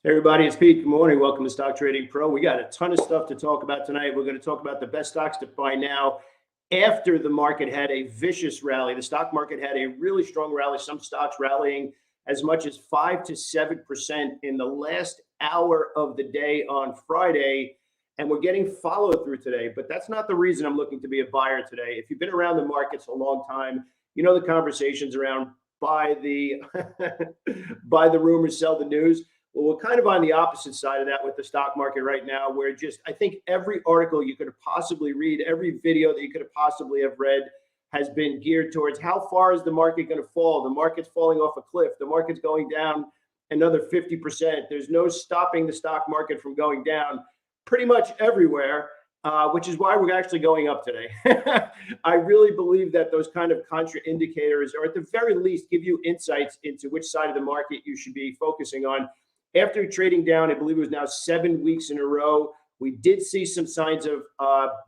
Hey everybody, it's Pete. Good morning. Welcome to Stock Trading Pro. We got a ton of stuff to talk about tonight. We're going to talk about the best stocks to buy now after the market had a vicious rally. The stock market had a really strong rally. Some stocks rallying as much as 5 to 7% in the last hour of the day on Friday. And we're getting follow through today. But that's not the reason I'm looking to be a buyer today. If you've been around the markets a long time, you know the conversations around buy the buy the rumors, sell the news. Well, we're kind of on the opposite side of that with the stock market right now, where I think every article you could have possibly read, every video that you could have possibly have read has been geared towards how far is the market going to fall? The market's falling off a cliff. The market's going down another 50%. There's no stopping the stock market from going down pretty much everywhere, which is why we're actually going up today. I really believe that those kind of contra indicators, or at the very least, give you insights into which side of the market you should be focusing on. After trading down, I believe it was now 7 weeks in a row, we did see some signs of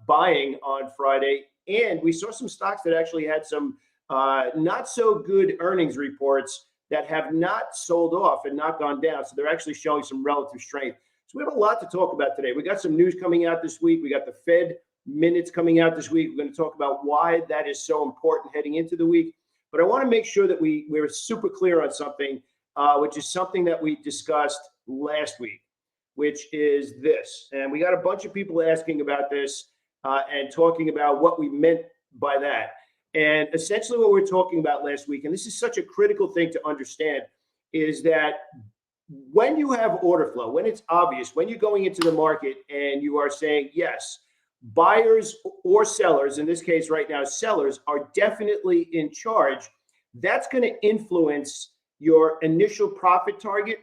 buying on Friday, and we saw some stocks that actually had some not so good earnings reports that have not sold off and not gone down. So they're actually showing some relative strength. So we have a lot to talk about today. We got some news coming out this week. We got the Fed minutes coming out this week. We're going to talk about why that is so important heading into the week. But I want to make sure that we're super clear on something, which is something that we discussed last week, which is this. And we got a bunch of people asking about this and talking about what we meant by that. And essentially what we were talking about last week, and this is such a critical thing to understand, is that when you have order flow, when it's obvious, when you're going into the market and you are saying, yes, buyers or sellers, in this case right now, sellers are definitely in charge, that's going to influence your initial profit target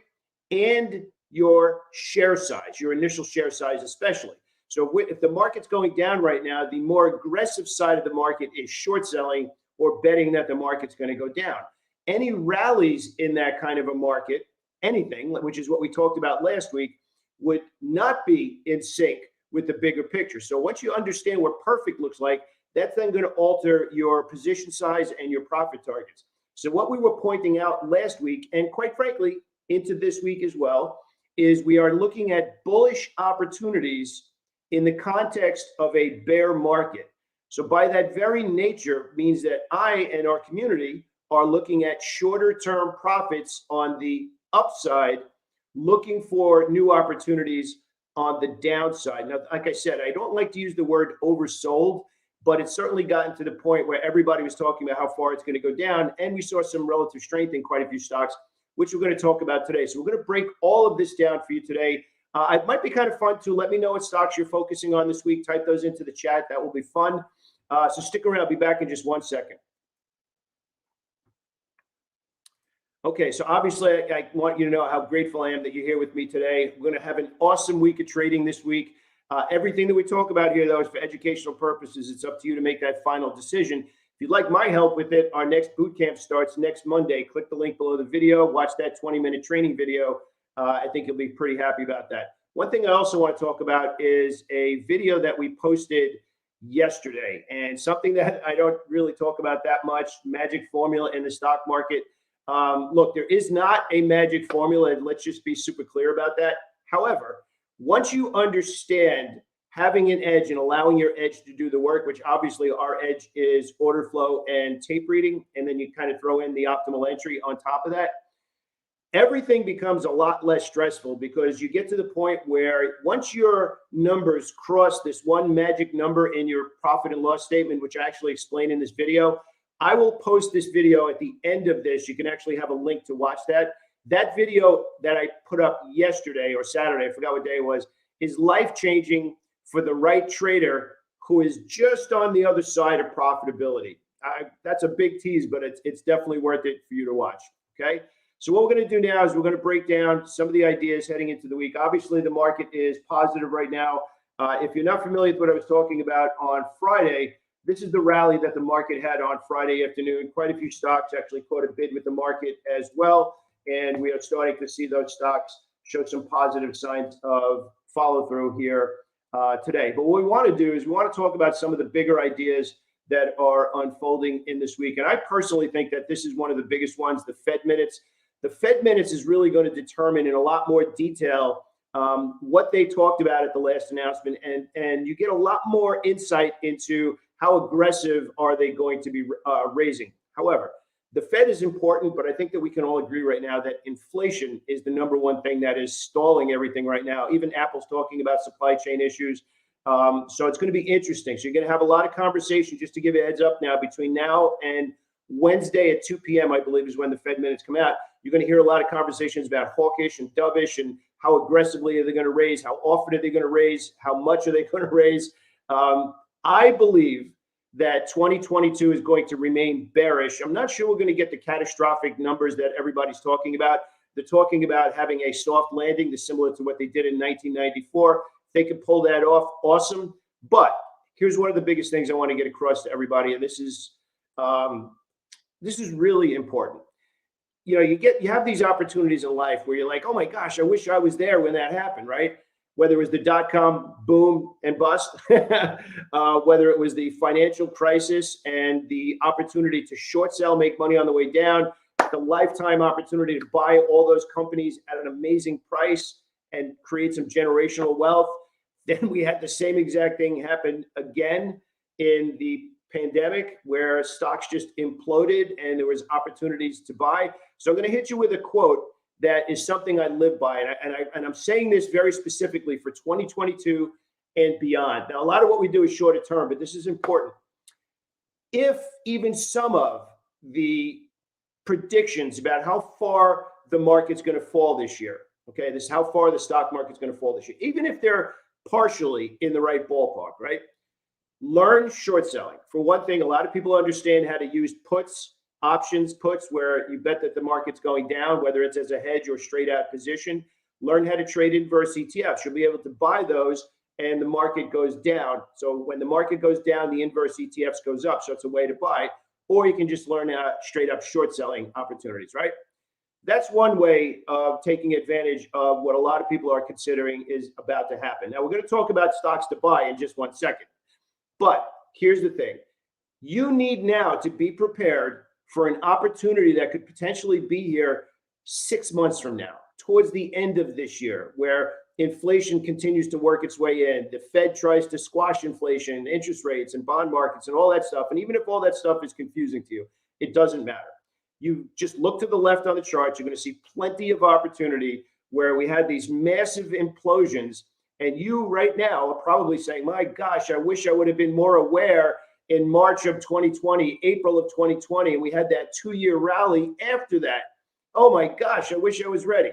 and your share size, your initial share size especially. So if the market's going down right now, the more aggressive side of the market is short selling or betting that the market's going to go down. Any rallies in that kind of a market, anything, which is what we talked about last week, would not be in sync with the bigger picture. So once you understand what perfect looks like, that's then going to alter your position size and your profit targets. So what we were pointing out last week, and quite frankly, into this week as well, is we are looking at bullish opportunities in the context of a bear market. So by that very nature means that I and our community are looking at shorter term profits on the upside, looking for new opportunities on the downside. Now, like I said, I don't like to use the word oversold, but it's certainly gotten to the point where everybody was talking about how far it's going to go down. And we saw some relative strength in quite a few stocks, which we're going to talk about today. So we're going to break all of this down for you today. It might be kind of fun to let me know what stocks you're focusing on this week. Type those into the chat. That will be fun. So stick around. I'll be back in just 1 second. Okay, so obviously I want you to know how grateful I am that you're here with me today. We're going to have an awesome week of trading this week. Everything that we talk about here, though, is for educational purposes. It's up to you to make that final decision. If you'd like my help with it, our next boot camp starts next Monday. Click the link below the video. Watch that 20-minute training video. I think you'll be pretty happy about that. One thing I also want to talk about is a video that we posted yesterday, and something that I don't really talk about that much, magic formula in the stock market. Look, there is not a magic formula, and let's just be super clear about that. However, once you understand having an edge and allowing your edge to do the work, which obviously our edge is order flow and tape reading, and then you kind of throw in the optimal entry on top of that, everything becomes a lot less stressful, because you get to the point where once your numbers cross this one magic number in your profit and loss statement, which I actually explain in this video, I will post this video at the end of this. You can actually have a link to watch that. That video that I put up yesterday or Saturday, I forgot what day it was, is life-changing for the right trader who is just on the other side of profitability. That's a big tease, but it's definitely worth it for you to watch, okay? So what we're going to do now is we're going to break down some of the ideas heading into the week. Obviously, the market is positive right now. If you're not familiar with what I was talking about on Friday, this is the rally that the market had on Friday afternoon. Quite a few stocks actually caught a bid with the market as well. And we are starting to see those stocks show some positive signs of follow through here today. But what we want to do is we want to talk about some of the bigger ideas that are unfolding in this week. And I personally think that this is one of the biggest ones, the Fed minutes. The Fed minutes is really going to determine in a lot more detail what they talked about at the last announcement, and you get a lot more insight into how aggressive are they going to be raising. However, the Fed is important, but I think that we can all agree right now that inflation is the number one thing that is stalling everything right now. Even Apple's talking about supply chain issues. So it's going to be interesting. So you're going to have a lot of conversation, just to give you a heads up now, between now and Wednesday at 2 p.m., I believe, is when the Fed minutes come out. You're going to hear a lot of conversations about hawkish and dovish and how aggressively are they going to raise, how often are they going to raise, how much are they going to raise. I believe that 2022 is going to remain bearish. I'm not sure we're going to get the catastrophic numbers that everybody's talking about. They're talking about having a soft landing, similar to what they did in 1994. If they could pull that off, awesome. But here's one of the biggest things I want to get across to everybody, and this is really important. You know, you have these opportunities in life where you're like, oh my gosh, I wish I was there when that happened, right? Whether it was the dot-com boom and bust, whether it was the financial crisis and the opportunity to short sell, make money on the way down, the lifetime opportunity to buy all those companies at an amazing price and create some generational wealth. Then we had the same exact thing happen again in the pandemic, where stocks just imploded and there was opportunities to buy. So I'm going to hit you with a quote that is something I live by, and I'm saying this very specifically for 2022 and beyond. Now, a lot of what we do is shorter term, but this is important. If even some of the predictions about how far the market's going to fall this year, okay, this is how far the stock market's going to fall this year, even if they're partially in the right ballpark, right? Learn short selling. For one thing, a lot of people understand how to use puts, options puts, where you bet that the market's going down, whether it's as a hedge or straight out position. Learn how to trade inverse ETFs. You'll be able to buy those and the market goes down. So when the market goes down, the inverse ETFs goes up. So it's a way to buy. Or you can just learn straight up short selling opportunities, right? That's one way of taking advantage of what a lot of people are considering is about to happen. Now, we're going to talk about stocks to buy in just 1 second. But here's the thing. You need now to be prepared for an opportunity that could potentially be here 6 months from now, towards the end of this year, where inflation continues to work its way in. The Fed tries to squash inflation, interest rates and bond markets and all that stuff. And even if all that stuff is confusing to you, it doesn't matter. You just look to the left on the chart. You're going to see plenty of opportunity where we had these massive implosions. And you right now are probably saying, my gosh, I wish I would have been more aware in March of 2020, April of 2020, and we had that 2-year rally after that. Oh my gosh, I wish I was ready.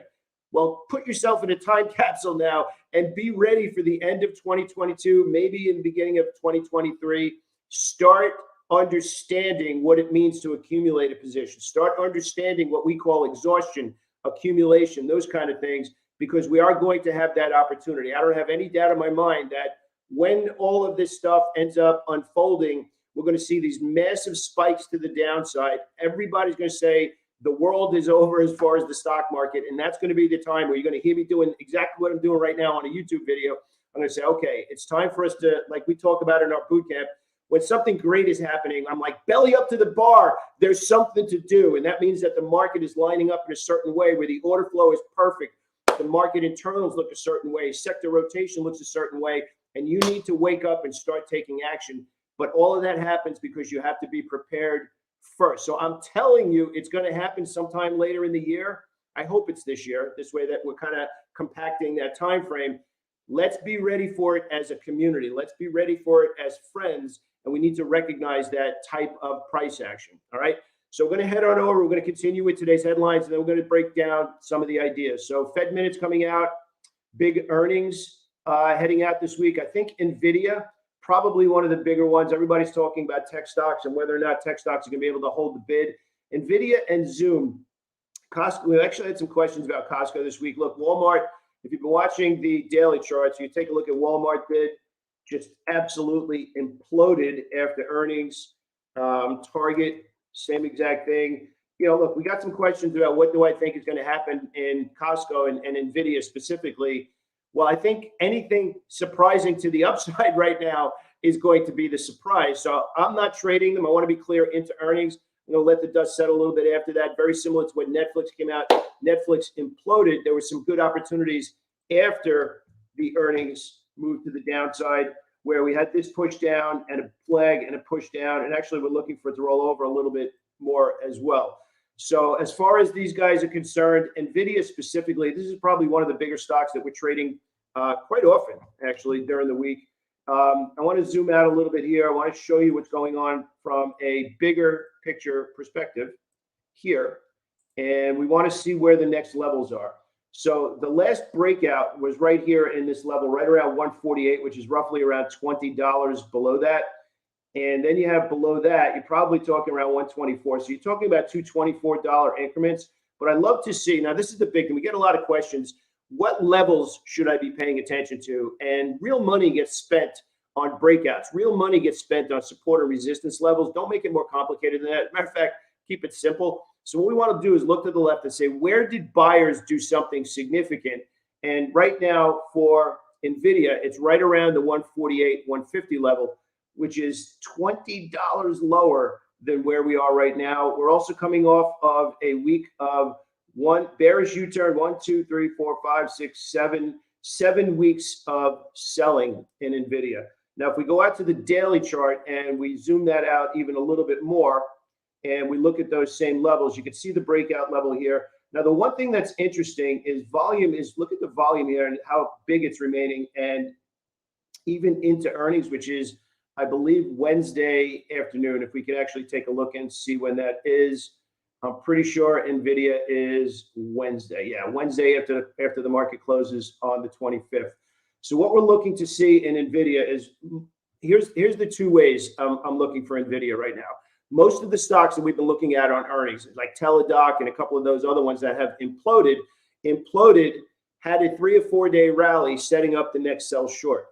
Well, put yourself in a time capsule now and be ready for the end of 2022, maybe in the beginning of 2023. Start understanding what it means to accumulate a position. Start understanding what we call exhaustion, accumulation, those kind of things, because we are going to have that opportunity. I don't have any doubt in my mind that when all of this stuff ends up unfolding, we're going to see these massive spikes to the downside. Everybody's going to say the world is over as far as the stock market. And that's going to be the time where you're going to hear me doing exactly what I'm doing right now on a YouTube video. I'm going to say, okay, it's time for us to, like we talk about in our boot camp, when something great is happening, I'm like, belly up to the bar. There's something to do. And that means that the market is lining up in a certain way where the order flow is perfect. The market internals look a certain way. Sector rotation looks a certain way. And you need to wake up and start taking action. But all of that happens because you have to be prepared first. So I'm telling you, it's going to happen sometime later in the year. I hope it's this year, this way that we're kind of compacting that time frame. Let's be ready for it as a community. Let's be ready for it as friends. And we need to recognize that type of price action. All right. So we're going to head on over. We're going to continue with today's headlines, and then we're going to break down some of the ideas. So Fed minutes coming out, big earnings heading out this week. I think NVIDIA, probably one of the bigger ones. Everybody's talking about tech stocks and whether or not tech stocks are going to be able to hold the bid. NVIDIA and Zoom. Costco, we actually had some questions about Costco this week. Look, Walmart, if you've been watching the daily charts, you take a look at Walmart bid, just absolutely imploded after earnings. Target, same exact thing. You know, look, we got some questions about what do I think is going to happen in Costco and NVIDIA specifically. Well, I think anything surprising to the upside right now is going to be the surprise. So I'm not trading them. I want to be clear into earnings. I'm going to let the dust settle a little bit after that. Very similar to when Netflix came out. Netflix imploded. There were some good opportunities after the earnings moved to the downside, where we had this push down and a flag and a push down. And actually, we're looking for it to roll over a little bit more as well. So as far as these guys are concerned, NVIDIA specifically, this is probably one of the bigger stocks that we're trading quite often, actually, during the week. I want to zoom out a little bit here. I want to show you what's going on from a bigger picture perspective here. And we want to see where the next levels are. So the last breakout was right here in this level, right around 148, which is roughly around $20 below that. And then you have below that, you're probably talking around 124. So you're talking about two $24 increments. But I'd love to see, now this is the big thing. We get a lot of questions. What levels should I be paying attention to? And real money gets spent on breakouts. Real money gets spent on support or resistance levels. Don't make it more complicated than that. Matter of fact, keep it simple. So what we want to do is look to the left and say, where did buyers do something significant? And right now for NVIDIA, it's right around the 148, 150 level, which is $20 lower than where we are right now. We're also coming off of a week of one bearish U-turn, 1, 2, 3, 4, 5, 6, 7 weeks of selling in NVIDIA. Now, if we go out to the daily chart and we zoom that out even a little bit more, and we look at those same levels, you can see the breakout level here. Now, the one thing that's interesting is volume is, look at the volume here and how big it's remaining, and even into earnings, which is, I believe, Wednesday afternoon. If we could actually take a look and see when that is. I'm pretty sure NVIDIA is Wednesday. Yeah, Wednesday after the market closes on the 25th. So what we're looking to see in NVIDIA is, here's the two ways I'm looking for NVIDIA right now. Most of the stocks that we've been looking at on earnings, like Teladoc and a couple of those other ones that have imploded, had a 3 or 4 day rally setting up the next sell short.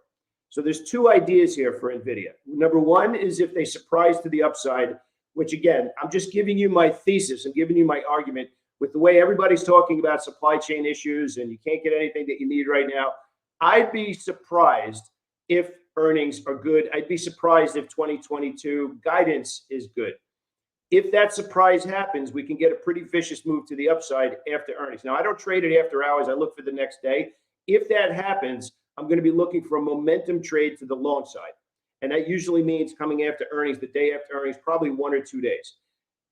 So there's two ideas here for NVIDIA. Number one is if they surprise to the upside, which again, I'm just giving you my thesis. I'm giving you my argument with the way everybody's talking about supply chain issues and you can't get anything that you need right now. I'd be surprised if earnings are good. I'd be surprised if 2022 guidance is good. If that surprise happens, we can get a pretty vicious move to the upside after earnings. Now, I don't trade it after hours. I look for the next day. If that happens, I'm going to be looking for a momentum trade to the long side. And that usually means coming after earnings, the day after earnings, probably 1 or 2 days.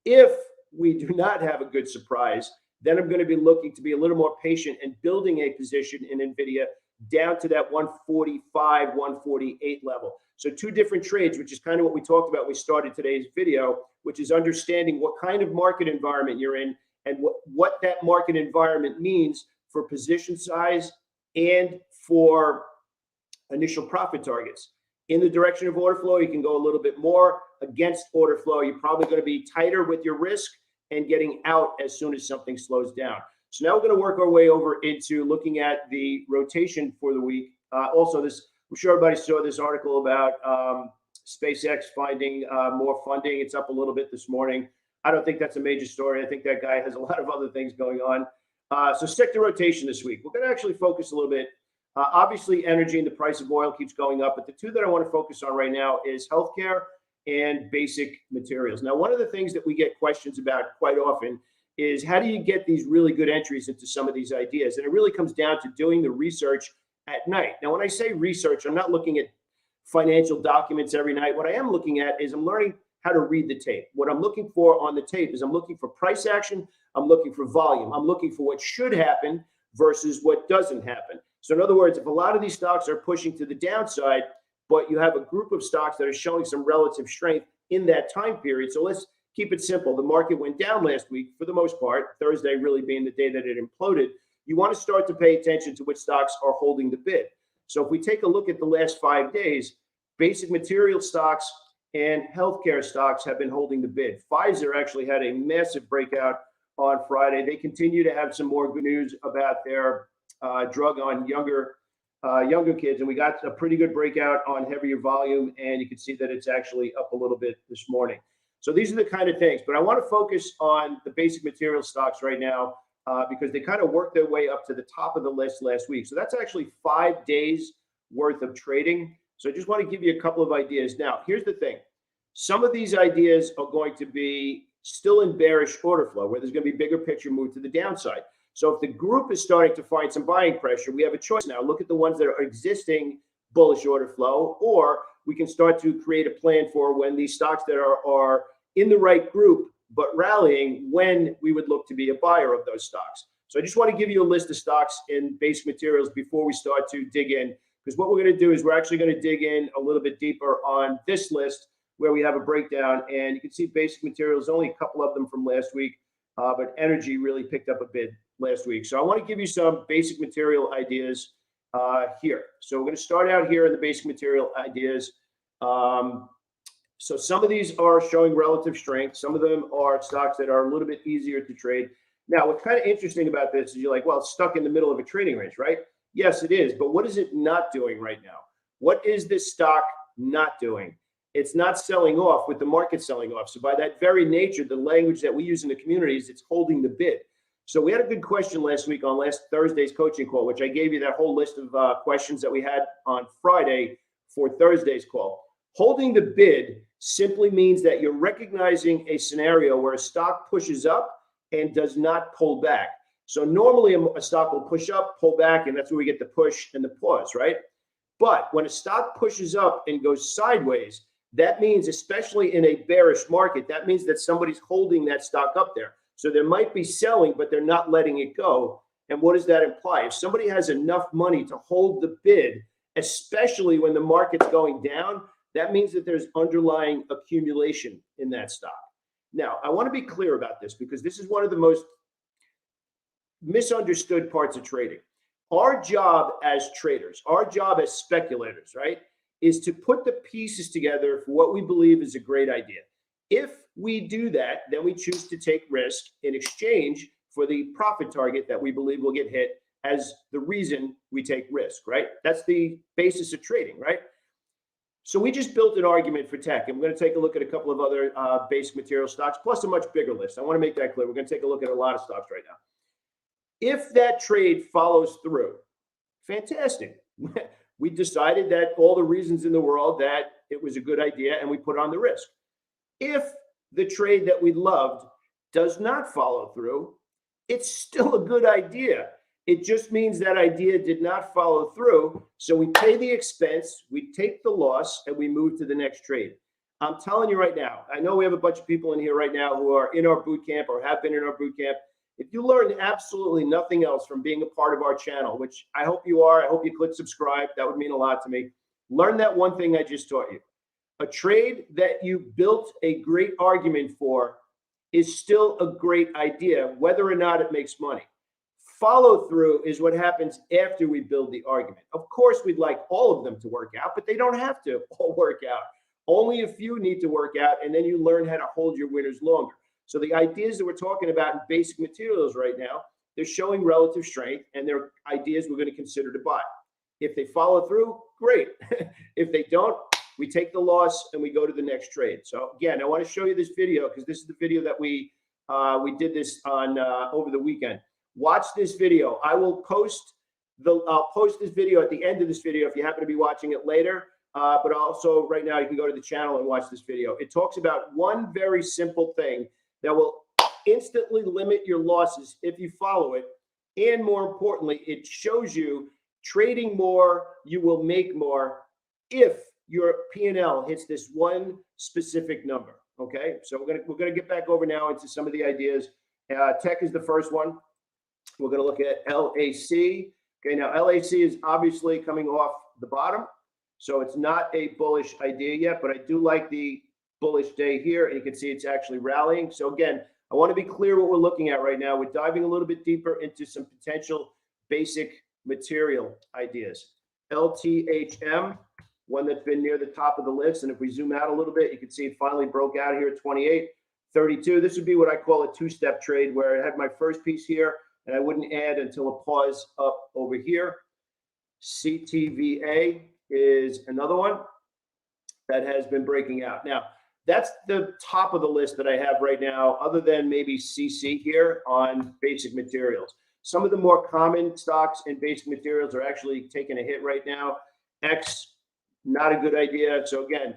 If we do not have a good surprise, then I'm going to be looking to be a little more patient and building a position in NVIDIA down to that 145, 148 level. So two different trades, which is kind of what we talked about when we started today's video, which is understanding what kind of market environment you're in and what that market environment means for position size and for initial profit targets. In the direction of order flow, you can go a little bit more. Against order flow, you're probably going to be tighter with your risk and getting out as soon as something slows down. So now we're going to work our way over into looking at the rotation for the week. Also, I'm sure everybody saw this article about SpaceX finding more funding. It's up a little bit this morning. I don't think that's a major story. I think that guy has a lot of other things going on. So sector rotation this week. We're going to actually focus a little bit. Obviously, energy and the price of oil keeps going up, but the two that I want to focus on right now is healthcare and basic materials. Now, one of the things that we get questions about quite often is how do you get these really good entries into some of these ideas? And it really comes down to doing the research at night. Now, when I say research, I'm not looking at financial documents every night. What I am looking at is I'm learning how to read the tape. What I'm looking for on the tape is I'm looking for price action. I'm looking for volume. I'm looking for what should happen versus what doesn't happen. So in other words, if a lot of these stocks are pushing to the downside, but you have a group of stocks that are showing some relative strength in that time period. So let's keep it simple. The market went down last week for the most part, Thursday really being the day that it imploded. You want to start to pay attention to which stocks are holding the bid. So if we take a look at the last 5 days, basic material stocks and healthcare stocks have been holding the bid. Pfizer actually had a massive breakout on Friday. They continue to have some more good news about their drug on younger kids, and we got a pretty good breakout on heavier volume, and you can see that it's actually up a little bit this morning. So these are the kind of things, but I want to focus on the basic material stocks right now because they kind of worked their way up to the top of the list last week. So that's actually 5 days worth of trading. So I just want to give you a couple of ideas. Now, here's the thing. Some of these ideas are going to be still in bearish order flow, where there's going to be bigger picture move to the downside. So if the group is starting to find some buying pressure, we have a choice now. Look at the ones that are existing bullish order flow, or we can start to create a plan for when these stocks that are in the right group but rallying, when we would look to be a buyer of those stocks. So I just want to give you a list of stocks in basic materials before we start to dig in, because what we're going to do is we're actually going to dig in a little bit deeper on this list where we have a breakdown, and you can see basic materials, only a couple of them from last week, but energy really picked up a bit last week. So I want to give you some basic material ideas here. So we're going to start out here in the basic material ideas. So some of these are showing relative strength. Some of them are stocks that are a little bit easier to trade. Now, what's kind of interesting about this is you're like, well, it's stuck in the middle of a trading range, right? Yes, it is. But what is it not doing right now? What is this stock not doing? It's not selling off with the market selling off. So by that very nature, the language that we use in the community is it's holding the bid. So we had a good question last week on last Thursday's coaching call, which I gave you that whole list of questions that we had on Friday for Thursday's call. Holding the bid simply means that you're recognizing a scenario where a stock pushes up and does not pull back. So normally a stock will push up, pull back, and that's where we get the push and the pause, right? But when a stock pushes up and goes sideways, that means, especially in a bearish market, that means that somebody's holding that stock up there. So there might be selling, but they're not letting it go. And what does that imply? If somebody has enough money to hold the bid, especially when the market's going down, that means that there's underlying accumulation in that stock. Now, I want to be clear about this because this is one of the most misunderstood parts of trading. Our job as traders, our job as speculators, right, is to put the pieces together for what we believe is a great idea. If we do that, then we choose to take risk in exchange for the profit target that we believe will get hit as the reason we take risk, right? That's the basis of trading, right? So we just built an argument for tech, and we're going to take a look at a couple of other basic material stocks, plus a much bigger list. I want to make that clear. We're going to take a look at a lot of stocks right now. If that trade follows through, fantastic. We decided that all the reasons in the world that it was a good idea, and we put on the risk. If the trade that we loved does not follow through, it's still a good idea. It just means that idea did not follow through. So we pay the expense, we take the loss, and we move to the next trade. I'm telling you right now, I know we have a bunch of people in here right now who are in our boot camp or have been in our boot camp. If you learned absolutely nothing else from being a part of our channel, which I hope you are, I hope you click subscribe. That would mean a lot to me. Learn that one thing I just taught you. A trade that you built a great argument for is still a great idea, whether or not it makes money. Follow through is what happens after we build the argument. Of course, we'd like all of them to work out, but they don't have to all work out. Only a few need to work out, and then you learn how to hold your winners longer. So the ideas that we're talking about in basic materials right now, they're showing relative strength, and they're ideas we're going to consider to buy. If they follow through, great. If they don't, we take the loss and we go to the next trade. So again, I want to show you this video because this is the video that we did this on over the weekend. Watch this video. I'll post this video at the end of this video if you happen to be watching it later. But also right now you can go to the channel and watch this video. It talks about one very simple thing that will instantly limit your losses if you follow it. And more importantly, it shows you trading more, you will make more if your P&L hits this one specific number. Okay, so we're gonna get back over now into some of the ideas. Tech is the first one. We're going to look at LAC. Okay, now LAC is obviously coming off the bottom, so it's not a bullish idea yet, but I do like the bullish day here, and you can see it's actually rallying. So again, I want to be clear what we're looking at right now. We're diving a little bit deeper into some potential basic material ideas. LTHM, one that's been near the top of the list, and if we zoom out a little bit, you can see it finally broke out here at 28.32. This would be what I call a two-step trade, where I had my first piece here, and I wouldn't add until a pause up over here. CTVA is another one that has been breaking out. Now, that's the top of the list that I have right now, other than maybe CC here on basic materials. Some of the more common stocks in basic materials are actually taking a hit right now. X, not a good idea. So again,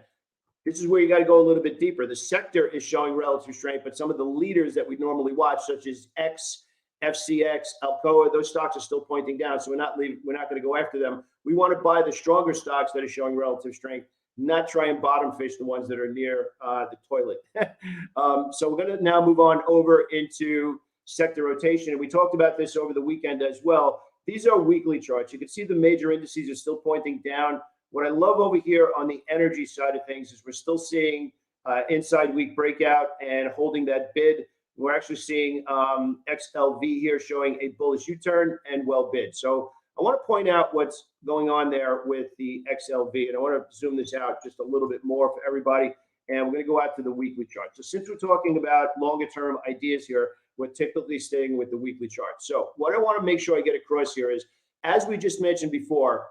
This is where you got to go a little bit deeper. The sector is showing relative strength, but some of the leaders that we normally watch, such as X, FCX, Alcoa, those stocks are still pointing down. So we're not going to go after them. We want to buy the stronger stocks that are showing relative strength, not try and bottom fish the ones that are near the toilet. So we're going to now move on over into sector rotation. And we talked about this over the weekend as well. These are weekly charts. You can see the major indices are still pointing down. What I love over here on the energy side of things is we're still seeing inside week breakout and holding that bid. We're actually seeing XLV here showing a bullish U-turn and well bid. So I want to point out what's going on there with the XLV, and I want to zoom this out just a little bit more for everybody. And we're going to go out to the weekly chart. So since we're talking about longer term ideas here, we're typically staying with the weekly chart. So what I want to make sure I get across here is, as we just mentioned before,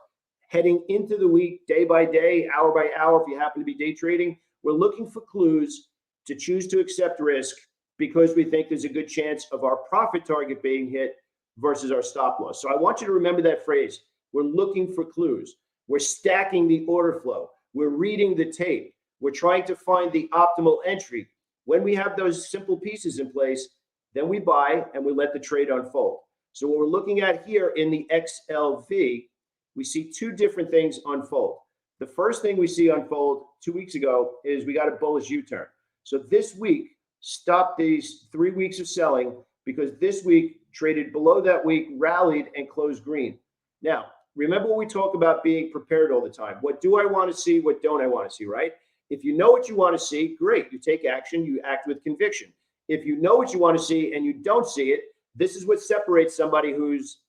heading into the week, day by day, hour by hour, if you happen to be day trading, we're looking for clues to choose to accept risk because we think there's a good chance of our profit target being hit versus our stop loss. So I want you to remember that phrase. We're looking for clues. We're stacking the order flow. We're reading the tape. We're trying to find the optimal entry. When we have those simple pieces in place, then we buy and we let the trade unfold. So what we're looking at here in the XLV, we see two different things unfold. The first thing we see unfold 2 weeks ago is we got a bullish U-turn. So this week, stop these 3 weeks of selling because this week traded below that week, rallied, and closed green. Now, remember what we talk about being prepared all the time. What do I want to see? What don't I want to see, right? If you know what you want to see, great. You take action. You act with conviction. If you know what you want to see and you don't see it, this is what separates somebody who's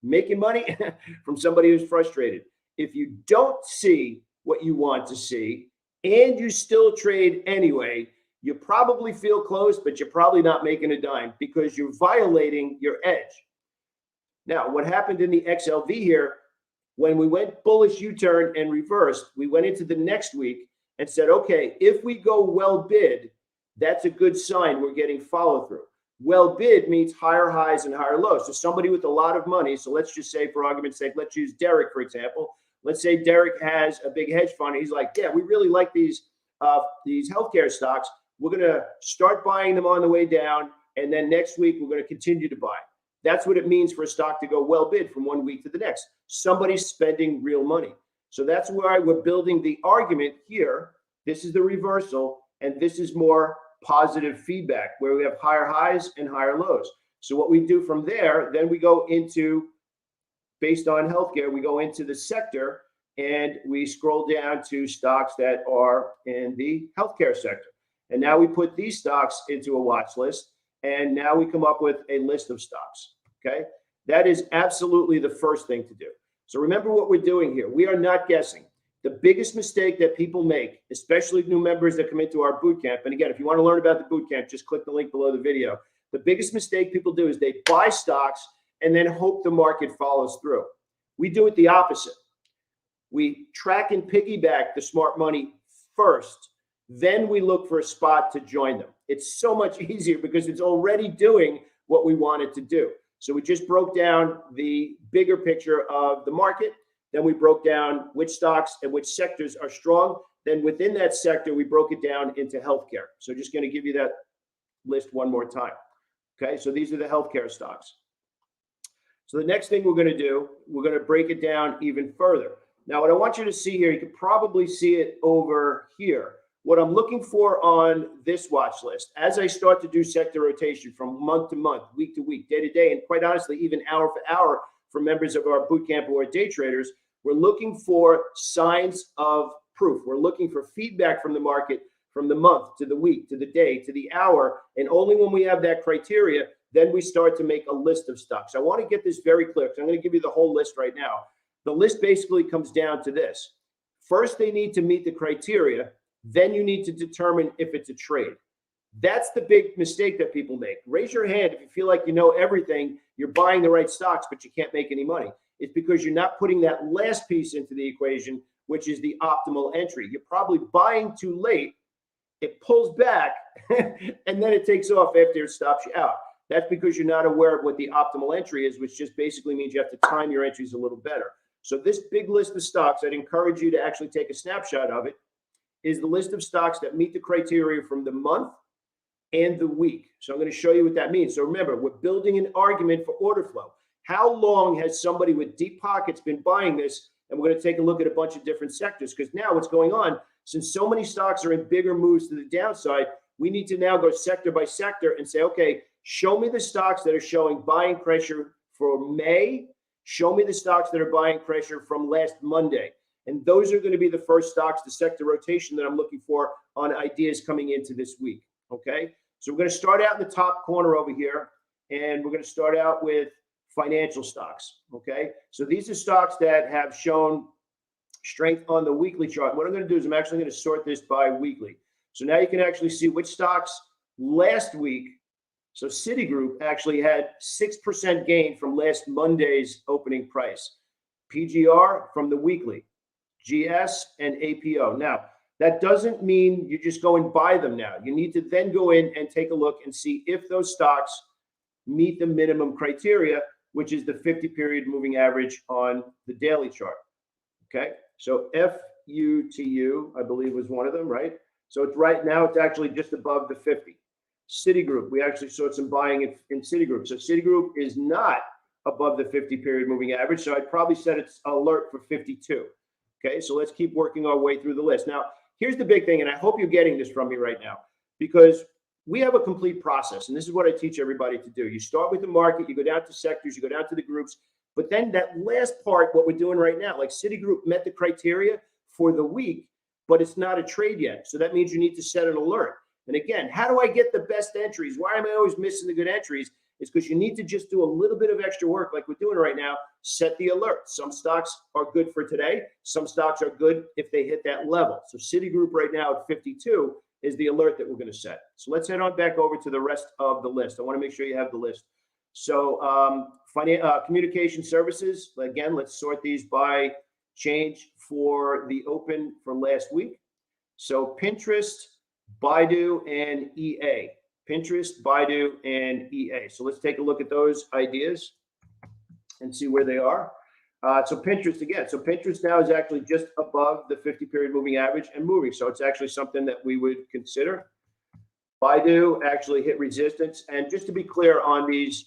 making money from somebody who's frustrated. If you don't see what you want to see and you still trade anyway, you probably feel close, but you're probably not making a dime because you're violating your edge. Now, what happened in the XLV here, when we went bullish U-turn and reversed, we went into the next week and said, okay, if we go well bid, that's a good sign we're getting follow through. Well bid means higher highs and higher lows. So somebody with a lot of money, so let's just say for argument's sake, let's use Derek, for example. Let's say Derek has a big hedge fund. He's like, yeah, we really like these healthcare stocks. We're going to start buying them on the way down. And then next week, we're going to continue to buy. That's what it means for a stock to go well bid from 1 week to the next. Somebody's spending real money. So that's why we're building the argument here. This is the reversal, and this is more positive feedback where we have higher highs and higher lows. So what we do from there, then we go into, based on healthcare, we go into the sector and we scroll down to stocks that are in the healthcare sector. And now we put these stocks into a watch list, and now we come up with a list of stocks. Okay, that is absolutely the first thing to do. So remember what we're doing here. We are not guessing. The biggest mistake that people make, especially new members that come into our boot camp, and again, if you want to learn about the boot camp, just click the link below the video. The biggest mistake people do is they buy stocks and then hope the market follows through. We do it the opposite. We track and piggyback the smart money first. Then we look for a spot to join them. It's so much easier because it's already doing what we want it to do. So we just broke down the bigger picture of the market. Then we broke down which stocks and which sectors are strong. Then within that sector, we broke it down into healthcare. So just going to give you that list one more time. Okay, so these are the healthcare stocks. So the next thing we're going to do, we're going to break it down even further. Now, what I want you to see here, you can probably see it over here. What I'm looking for on this watch list, as I start to do sector rotation from month to month, week to week, day to day, and quite honestly, even hour for hour for members of our bootcamp who are day traders, we're looking for signs of proof. We're looking for feedback from the market from the month to the week to the day to the hour. And only when we have that criteria, then we start to make a list of stocks. I want to get this very clear because I'm going to give you the whole list right now. The list basically comes down to this. First, they need to meet the criteria. Then you need to determine if it's a trade. That's the big mistake that people make. Raise your hand if you feel like you know everything, you're buying the right stocks, but you can't make any money. It's because you're not putting that last piece into the equation, which is the optimal entry. You're probably buying too late. It pulls back, and then it takes off after it stops you out. That's because you're not aware of what the optimal entry is, which just basically means you have to time your entries a little better. So this big list of stocks, I'd encourage you to actually take a snapshot of it is the list of stocks that meet the criteria from the month and the week. So I'm going to show you what that means. So remember, we're building an argument for order flow. How long has somebody with deep pockets been buying this? And we're going to take a look at a bunch of different sectors, because now what's going on, since so many stocks are in bigger moves to the downside, we need to now go sector by sector and say, okay, show me the stocks that are showing buying pressure for May. Show me the stocks that are buying pressure from last Monday. And those are going to be the first stocks, the sector rotation that I'm looking for on ideas coming into this week. Okay, so we're going to start out in the top corner over here, and we're going to start out with financial stocks. Okay, so these are stocks that have shown strength on the weekly chart. What I'm going to do is I'm actually going to sort this by weekly. So now you can actually see which stocks last week. So Citigroup actually had 6% gain from last Monday's opening price. PGR from the weekly, GS and APO. Now, that doesn't mean you just go and buy them now. You need to then go in and take a look and see if those stocks meet the minimum criteria, which is the 50-period moving average on the daily chart. Okay, so FUTU, I believe, was one of them, right? So it's right now, it's actually just above the 50. Citigroup, we actually saw some buying in Citigroup. So Citigroup is not above the 50-period moving average. So I'd probably set its alert for 52. Okay, so let's keep working our way through the list. Now, here's the big thing, and I hope you're getting this from me right now, because we have a complete process, and this is what I teach everybody to do. You start with the market, you go down to sectors, you go down to the groups, but then that last part, what we're doing right now, like Citigroup met the criteria for the week, but it's not a trade yet. So that means you need to set an alert. And again, how do I get the best entries? Why am I always missing the good entries? It's because you need to just do a little bit of extra work like we're doing right now. Set the alert. Some stocks are good for today. Some stocks are good if they hit that level. So Citigroup right now at 52 is the alert that we're going to set. So let's head on back over to the rest of the list. I want to make sure you have the list. So communication services, again, let's sort these by change for the open for last week. So Pinterest, Baidu, and EA. Pinterest, Baidu, and EA. So let's take a look at those ideas and see where they are. So Pinterest again. So Pinterest now is actually just above the 50-period moving average and moving. So it's actually something that we would consider. Baidu actually hit resistance. And just to be clear on these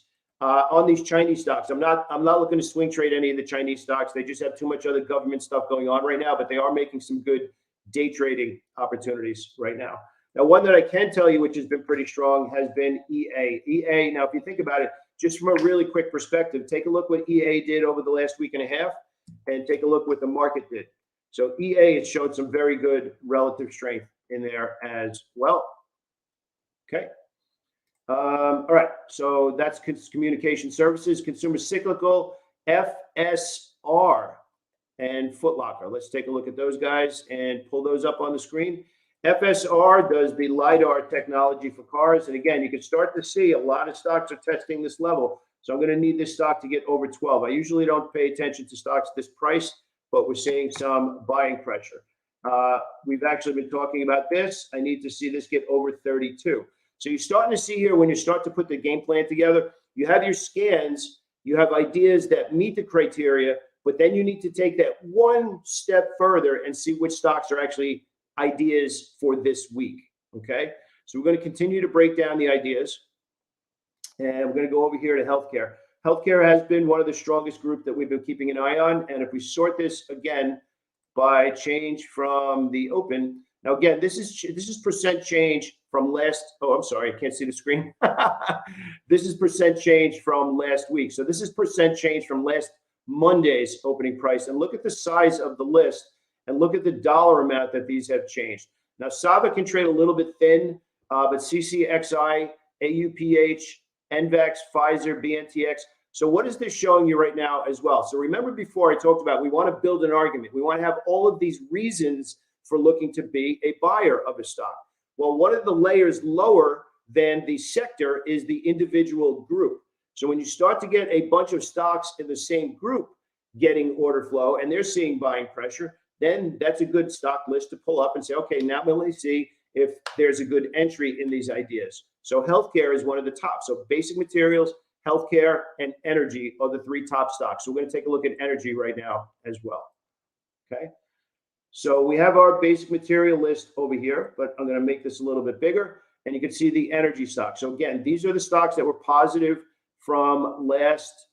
Chinese stocks, I'm not looking to swing trade any of the Chinese stocks. They just have too much other government stuff going on right now, but they are making some good day trading opportunities right now. Now, one that I can tell you, which has been pretty strong, has been EA. EA, now, if you think about it, just from a really quick perspective, take a look what EA did over the last week and a half, and take a look what the market did. So EA has showed some very good relative strength in there as well. Okay. All right. So that's communication services, consumer cyclical, FSR, and Foot Locker. Let's take a look at those guys and pull those up on the screen. FSR does the LiDAR technology for cars. And again, you can start to see a lot of stocks are testing this level. So I'm going to need this stock to get over 12. I usually don't pay attention to stocks this price, but we're seeing some buying pressure. We've actually been talking about this. I need to see this get over 32. So you're starting to see here when you start to put the game plan together, you have your scans, you have ideas that meet the criteria, but then you need to take that one step further and see which stocks are actually ideas for this week. Okay, so we're going to continue to break down the ideas, and we're going to go over here to healthcare. Healthcare has been one of the strongest group that we've been keeping an eye on, and if we sort this again by change from the open, now again, this is percent change from last. Oh, I'm sorry, I can't see the screen. This is percent change from last week. So this is percent change from last Monday's opening price, and look at the size of the list. And look at the dollar amount that these have changed. Now, Sava can trade a little bit thin, but CCXI, AUPH, NVAX, Pfizer, BNTX. So what is this showing you right now as well? So remember before I talked about we want to build an argument. We want to have all of these reasons for looking to be a buyer of a stock. Well, one of the layers lower than the sector is the individual group. So when you start to get a bunch of stocks in the same group getting order flow and they're seeing buying pressure, then that's a good stock list to pull up and say, okay, now let me see if there's a good entry in these ideas. So healthcare is one of the top. So basic materials, healthcare, and energy are the three top stocks. So we're going to take a look at energy right now as well. Okay. So we have our basic material list over here, but I'm going to make this a little bit bigger, and you can see the energy stocks. So again, these are the stocks that were positive from last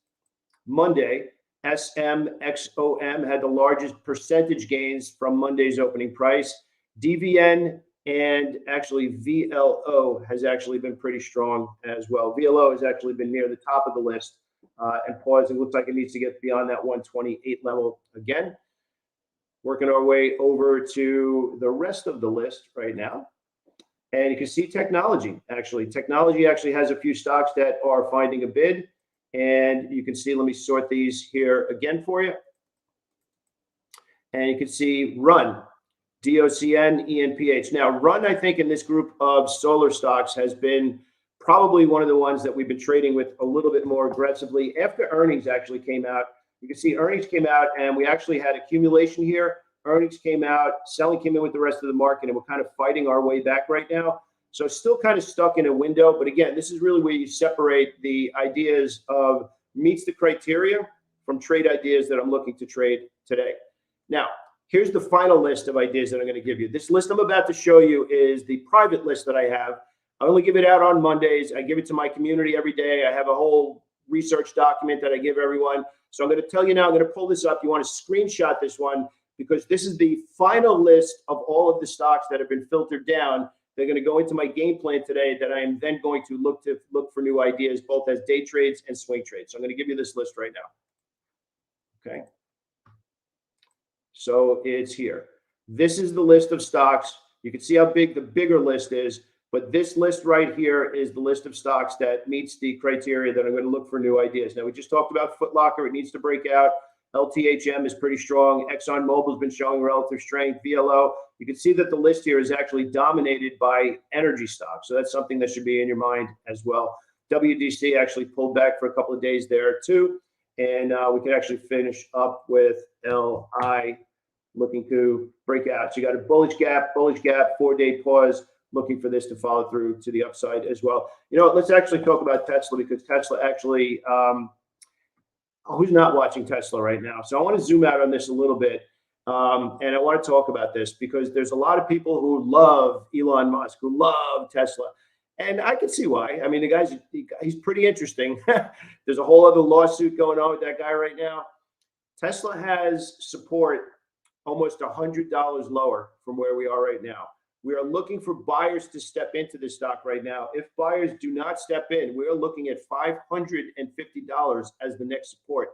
Monday. SMXOM had the largest percentage gains from Monday's opening price. DVN and actually VLO has actually been pretty strong as well. VLO has actually been near the top of the list and pausing. Looks like it needs to get beyond that 128 level again. Working our way over to the rest of the list right now. And you can see technology, actually. Technology actually has a few stocks that are finding a bid. And you can see, let me sort these here again for you. And you can see Run, DOCN, ENPH. Now, Run, I think, in this group of solar stocks has been probably one of the ones that we've been trading with a little bit more aggressively. After earnings actually came out, you can see earnings came out, and we actually had accumulation here. Earnings came out, selling came in with the rest of the market, and we're kind of fighting our way back right now. So still kind of stuck in a window. But again, this is really where you separate the ideas of meets the criteria from trade ideas that I'm looking to trade today. Now, here's the final list of ideas that I'm going to give you. This list I'm about to show you is the private list that I have. I only give it out on Mondays. I give it to my community every day. I have a whole research document that I give everyone. So I'm going to tell you now, I'm going to pull this up. You want to screenshot this one because this is the final list of all of the stocks that have been filtered down. They're going to go into my game plan today that I am then going to look for new ideas, both as day trades and swing trades. So I'm going to give you this list right now. Okay. So it's here. This is the list of stocks. You can see how big the bigger list is, but this list right here is the list of stocks that meets the criteria that I'm going to look for new ideas. Now, we just talked about Foot Locker. It needs to break out. LTHM is pretty strong. ExxonMobil has been showing relative strength. VLO. You can see that the list here is actually dominated by energy stocks. So that's something that should be in your mind as well. WDC actually pulled back for a couple of days there too. And we can actually finish up with LI looking to break out. So you got a bullish gap, 4-day pause, looking for this to follow through to the upside as well. You know, let's actually talk about Tesla because Tesla actually, who's not watching Tesla right now? So I want to zoom out on this a little bit. And I want to talk about this because there's a lot of people who love Elon Musk, who love Tesla. And I can see why. I mean, he's pretty interesting. There's a whole other lawsuit going on with that guy right now. Tesla has support almost $100 lower from where we are right now. We are looking for buyers to step into this stock right now. If buyers do not step in, we are looking at $550 as the next support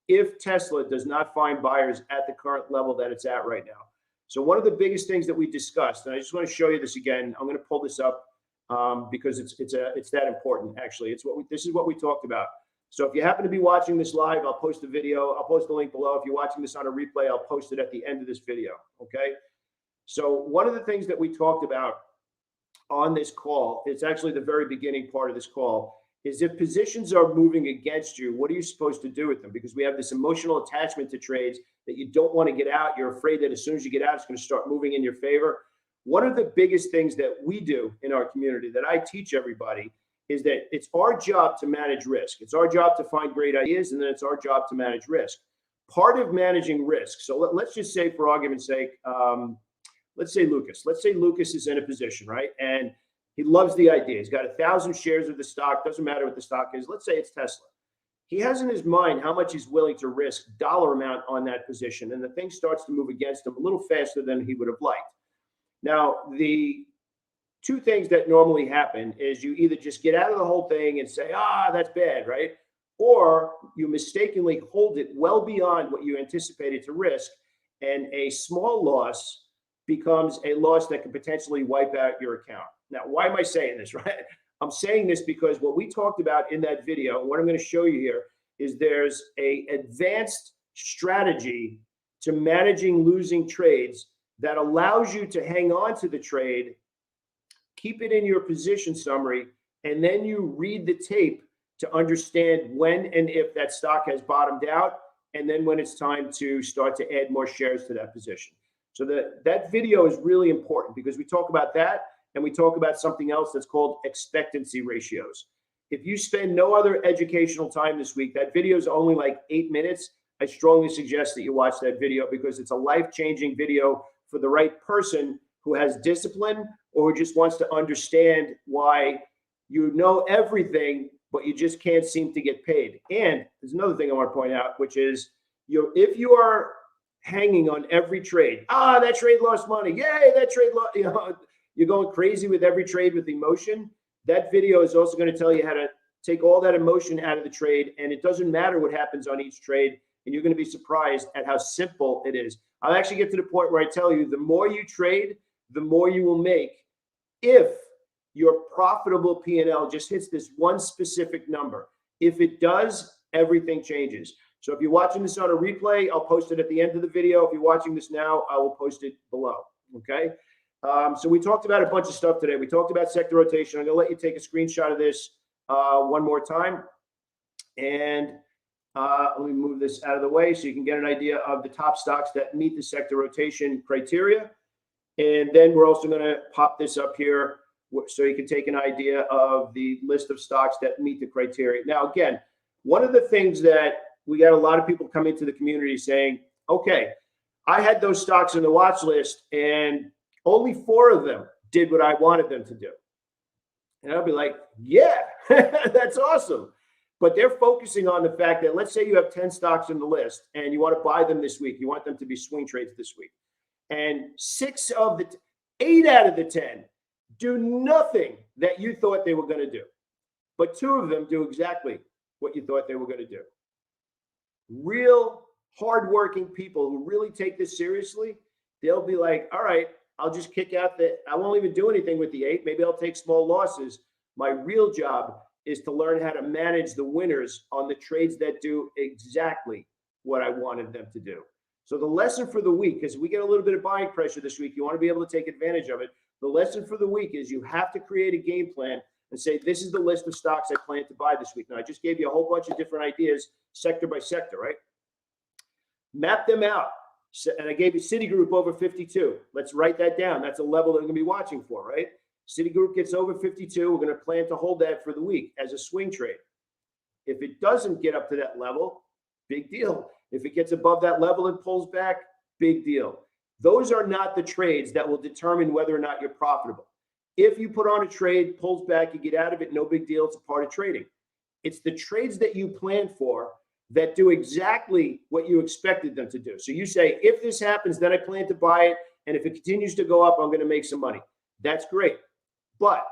if Tesla does not find buyers at the current level that it's at right now. So one of the biggest things that we discussed, and I just want to show you this again. I'm going to pull this up because it's that important. Actually, this is what we talked about. So if you happen to be watching this live, I'll post a video. I'll post the link below. If you're watching this on a replay, I'll post it at the end of this video. Okay. So one of the things that we talked about on this call, it's actually the very beginning part of this call, is if positions are moving against you, what are you supposed to do with them? Because we have this emotional attachment to trades that you don't want to get out. You're afraid that as soon as you get out, it's going to start moving in your favor. One of the biggest things that we do in our community that I teach everybody is that it's our job to manage risk. It's our job to find great ideas, and then it's our job to manage risk. Part of managing risk, so let's just say for argument's sake, let's say Lucas is in a position, right? And he loves the idea. He's got 1,000 shares of the stock. Doesn't matter what the stock is. Let's say it's Tesla. He has in his mind how much he's willing to risk dollar amount on that position. And the thing starts to move against him a little faster than he would have liked. Now, the two things that normally happen is you either just get out of the whole thing and say, that's bad, right? Or you mistakenly hold it well beyond what you anticipated to risk. And a small loss becomes a loss that can potentially wipe out your account. Now, why am I saying this, right? I'm saying this because what we talked about in that video, what I'm going to show you here, is there's an advanced strategy to managing losing trades that allows you to hang on to the trade, keep it in your position summary, and then you read the tape to understand when and if that stock has bottomed out, and then when it's time to start to add more shares to that position. So that video is really important because we talk about that. And we talk about something else that's called expectancy ratios. If you spend no other educational time this week, that video is only like 8 minutes. I strongly suggest that you watch that video because it's a life-changing video for the right person who has discipline or who just wants to understand why you know everything, but you just can't seem to get paid. And there's another thing I want to point out, which is if you are hanging on every trade, that trade lost money, yay, that trade lost, you're going crazy with every trade with emotion. That video is also going to tell you how to take all that emotion out of the trade, and it doesn't matter what happens on each trade, and you're going to be surprised at how simple it is. I'll actually get to the point where I tell you the more you trade, the more you will make if your profitable P&L just hits this one specific number. If it does, everything changes. So if you're watching this on a replay, I'll post it at the end of the video. If you're watching this now, I will post it below. Okay. So we talked about a bunch of stuff today. We talked about sector rotation. I'm going to let you take a screenshot of this one more time. And let me move this out of the way so you can get an idea of the top stocks that meet the sector rotation criteria. And then we're also going to pop this up here so you can take an idea of the list of stocks that meet the criteria. Now, again, one of the things that we got a lot of people come into the community saying, okay, I had those stocks in the watch list and only 4 of them did what I wanted them to do. And I'll be like, yeah, that's awesome. But they're focusing on the fact that, let's say you have 10 stocks in the list and you want to buy them this week. You want them to be swing trades this week. And 8 out of the 10 do nothing that you thought they were going to do. But 2 of them do exactly what you thought they were going to do. Real hardworking people who really take this seriously, they'll be like, all right, I'll just kick out I won't even do anything with the 8. Maybe I'll take small losses. My real job is to learn how to manage the winners on the trades that do exactly what I wanted them to do. So the lesson for the week, because we get a little bit of buying pressure this week, you want to be able to take advantage of it. The lesson for the week is you have to create a game plan and say, this is the list of stocks I plan to buy this week. Now, I just gave you a whole bunch of different ideas, sector by sector, right? Map them out. And I gave you Citigroup over 52. Let's write that down. That's a level that I'm going to be watching for, right? Citigroup gets over 52. We're going to plan to hold that for the week as a swing trade. If it doesn't get up to that level, big deal. If it gets above that level and pulls back, big deal. Those are not the trades that will determine whether or not you're profitable. If you put on a trade, pulls back, you get out of it, no big deal. It's a part of trading. It's the trades that you plan for that do exactly what you expected them to do. So you say, if this happens, then I plan to buy it. And if it continues to go up, I'm going to make some money. That's great. But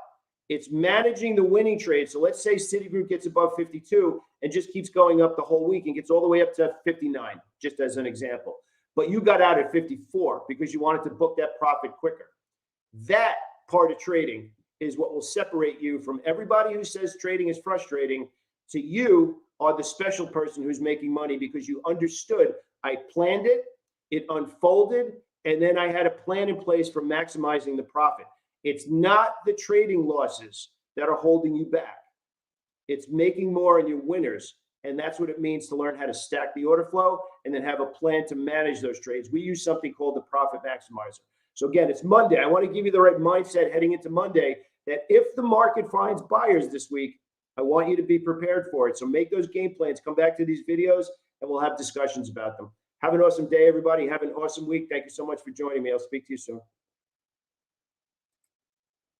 it's managing the winning trade. So let's say Citigroup gets above 52 and just keeps going up the whole week and gets all the way up to 59, just as an example. But you got out at 54 because you wanted to book that profit quicker. That part of trading is what will separate you from everybody who says trading is frustrating. To you are the special person who's making money because you understood I planned it, it unfolded, and then I had a plan in place for maximizing the profit. It's not the trading losses that are holding you back. It's making more in your winners. And that's what it means to learn how to stack the order flow and then have a plan to manage those trades. We use something called the profit maximizer. So again, it's Monday. I want to give you the right mindset heading into Monday that if the market finds buyers this week, I want you to be prepared for it. So make those game plans, come back to these videos, and we'll have discussions about them. Have an awesome day, everybody. Have an awesome week. Thank you so much for joining me. I'll speak to you soon.